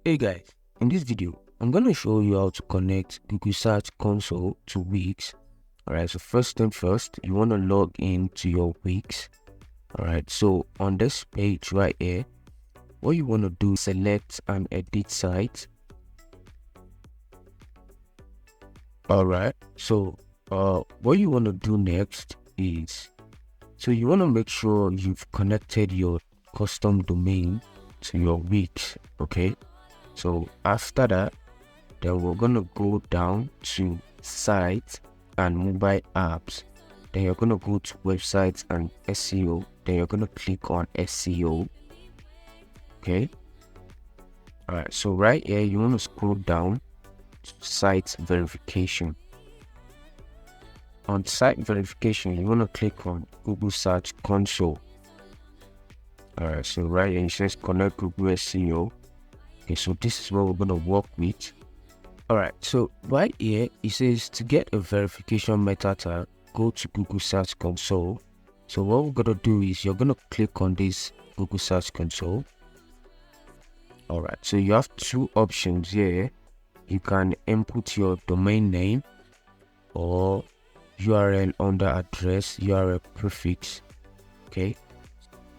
Hey guys, in this video, I'm going to show you how to connect Google Search Console to Wix. Alright, so first thing first, you want to log into your Wix. Alright, so on this page right here, what you want to do is select and edit site. Alright, so what you want to do next is, so you want to make sure you've connected your custom domain to your Wix, okay? So after that, then we're gonna go down to sites and mobile apps. Then you're gonna go to websites and SEO. Then you're gonna click on SEO. Okay. Alright, so right here you want to scroll down to site verification. On site verification, you want to click on Google Search Console. Alright, so right here it says connect Google SEO. Okay, so this is what we're gonna work with. Alright, so right here it says to get a verification meta tag, go to Google Search Console. So what we're gonna do is you're gonna click on this Google Search Console. Alright, so you have two options here. You can input your domain name or URL under address, URL prefix. Okay,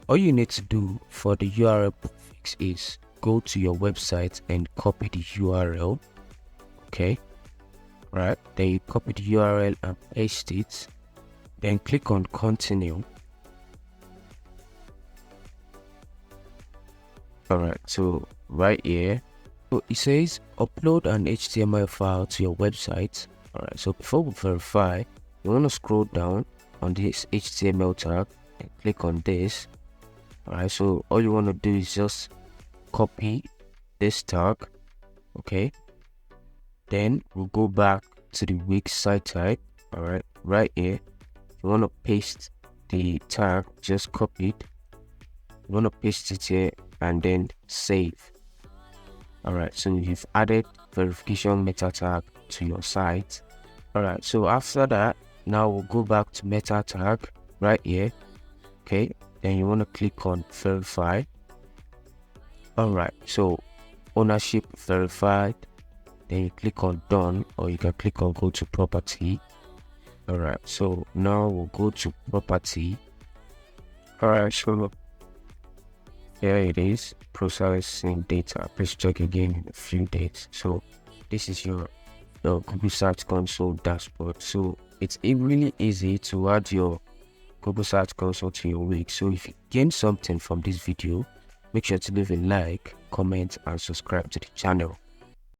all you need to do for the URL prefix is go to your website and copy the URL. Okay, right, then you copy the URL and paste it, then click on continue. Alright, so right here, so it says upload an HTML file to your website. Alright, so before we verify, you want to scroll down on this HTML tag and click on this. Alright, so all you want to do is just copy this tag. Okay, then we'll go back to the Wix site type. Alright, right here you want to paste the tag, just copy it, you want to paste it here and then save. Alright, so you've added verification meta tag to your site. Alright, so after that, now we'll go back to meta tag right here. Okay, then you want to click on verify. Alright, so ownership verified, then you click on done, or you can click on go to property. Alright, so now we'll go to property. Alright, so here it is, processing data. Please check again in a few days. So this is your Google Search Console dashboard. So it's really easy to add your Google Search Console to your Wix. So if you gain something from this video, make sure to leave a like, comment and subscribe to the channel.